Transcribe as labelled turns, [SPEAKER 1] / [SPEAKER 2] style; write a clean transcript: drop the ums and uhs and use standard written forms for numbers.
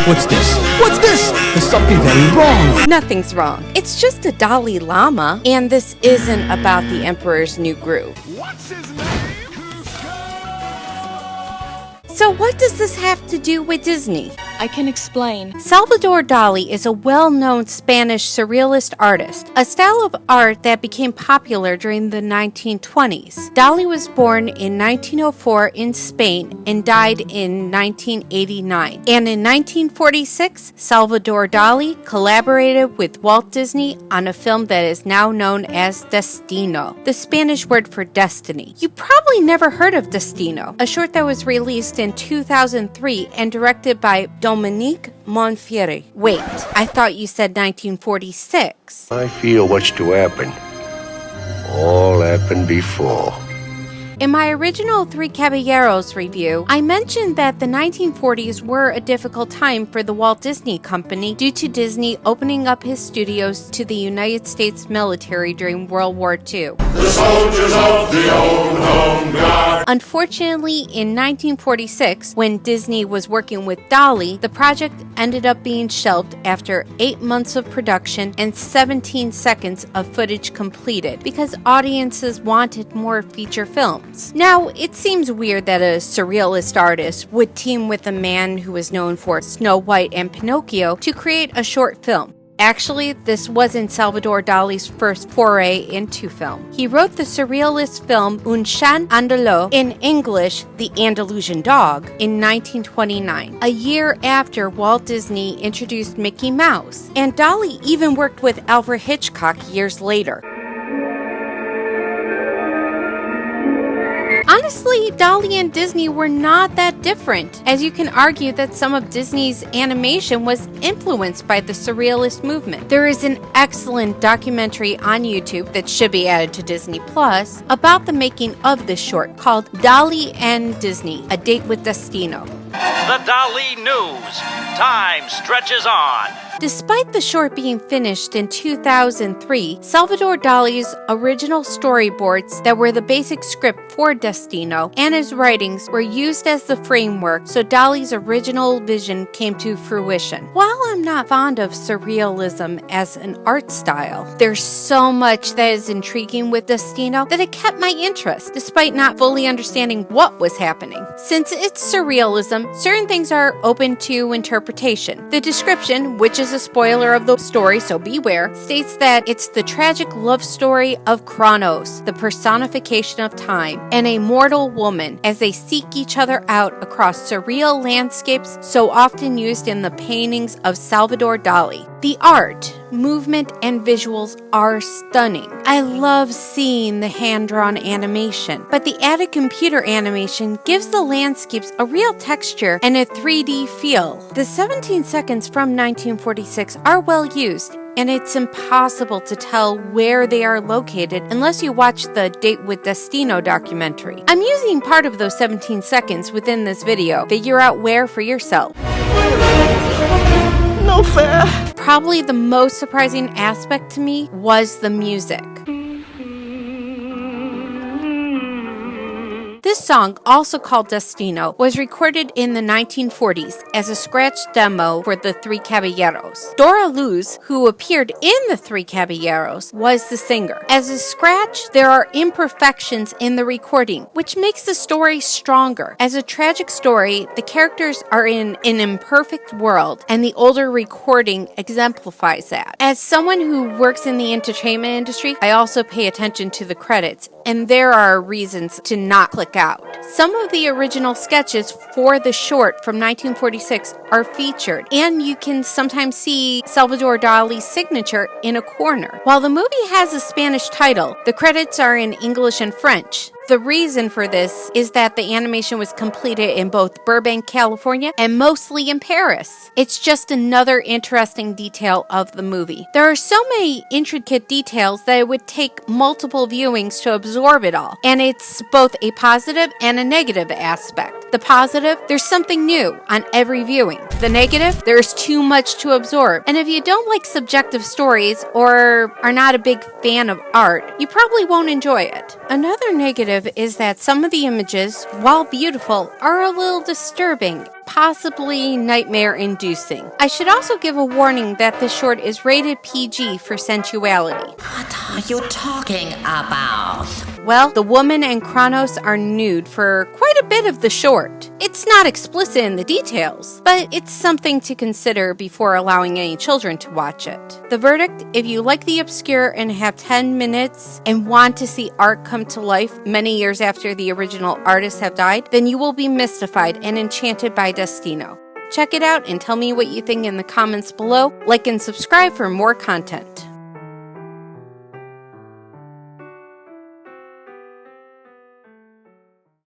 [SPEAKER 1] What's this? What's this? There's something very wrong.
[SPEAKER 2] Nothing's wrong. It's just a Dalai Lama, and this isn't about the Emperor's New Groove.
[SPEAKER 3] What's his name?
[SPEAKER 2] So what does this have to do with Disney?
[SPEAKER 4] I can explain.
[SPEAKER 2] Salvador Dali is a well-known Spanish surrealist artist, a style of art that became popular during the 1920s. Dali was born in 1904 in Spain and died in 1989. And in 1946, Salvador Dali collaborated with Walt Disney on a film that is now known as Destino, the Spanish word for destiny. You probably never heard of Destino, a short that was released in 2003 and directed by Dominique Monfieri. Wait, I thought you said 1946.
[SPEAKER 5] I feel what's to happen. All happened before.
[SPEAKER 2] In my original Three Caballeros review, I mentioned that the 1940s were a difficult time for the Walt Disney Company due to Disney opening up his studios to the United States military during World War II.
[SPEAKER 3] The soldiers of the old home guard.
[SPEAKER 2] Unfortunately, in 1946, when Disney was working with Dali, the project ended up being shelved after 8 months of production and 17 seconds of footage completed because audiences wanted more feature films. Now, it seems weird that a surrealist artist would team with a man who is known for Snow White and Pinocchio to create a short film. Actually, this wasn't Salvador Dali's first foray into film. He wrote the surrealist film Un Chien Andalou, in English, The Andalusian Dog, in 1929, a year after Walt Disney introduced Mickey Mouse. And Dali even worked with Alfred Hitchcock years later. Honestly, Dali and Disney were not that different, as you can argue that some of Disney's animation was influenced by the surrealist movement. There is an excellent documentary on YouTube that should be added to Disney Plus about the making of this short called Dali and Disney, A Date with Destino.
[SPEAKER 6] The Dali News. Time stretches on.
[SPEAKER 2] Despite the short being finished in 2003, Salvador Dali's original storyboards that were the basic script for Destino and his writings were used as the framework, so Dali's original vision came to fruition. While I'm not fond of surrealism as an art style, there's so much that is intriguing with Destino that it kept my interest, despite not fully understanding what was happening. Since it's surrealism, certain things are open to interpretation. The description, which is a spoiler of the story, so beware, states that it's the tragic love story of Kronos, the personification of time, and a mortal woman as they seek each other out across surreal landscapes so often used in the paintings of Salvador Dali. The art, movement, and visuals are stunning. I love seeing the hand-drawn animation, but the added computer animation gives the landscapes a real texture and a 3D feel. The 17 seconds from 1946 are well used, and it's impossible to tell where they are located unless you watch the Date with Destino documentary. I'm using part of those 17 seconds within this video. Figure out where for yourself.
[SPEAKER 4] No fair.
[SPEAKER 2] Probably the most surprising aspect to me was the music. This song, also called Destino, was recorded in the 1940s as a scratch demo for the Three Caballeros. Dora Luz, who appeared in the Three Caballeros, was the singer. As a scratch, there are imperfections in the recording, which makes the story stronger. As a tragic story, the characters are in an imperfect world, and the older recording exemplifies that. As someone who works in the entertainment industry, I also pay attention to the credits, and there are reasons to not click out. Some of the original sketches for the short from 1946 are featured, and you can sometimes see Salvador Dali's signature in a corner. While the movie has a Spanish title, the credits are in English and French. The reason for this is that the animation was completed in both Burbank, California, and mostly in Paris. It's just another interesting detail of the movie. There are so many intricate details that it would take multiple viewings to absorb it all, and it's both a positive and a negative aspect. The positive, there's something new on every viewing. The negative, there's too much to absorb. And if you don't like subjective stories or are not a big fan of art, you probably won't enjoy it. Another negative is that some of the images, while beautiful, are a little disturbing, possibly nightmare-inducing. I should also give a warning that the short is rated PG for sensuality.
[SPEAKER 4] What are you talking about?
[SPEAKER 2] Well, the woman and Kronos are nude for quite a bit of the short. It's not explicit in the details, but it's something to consider before allowing any children to watch it. The verdict: if you like the obscure and have 10 minutes and want to see art come to life many years after the original artists have died, then you will be mystified and enchanted by Destino. Check it out and tell me what you think in the comments below. Like and subscribe for more content.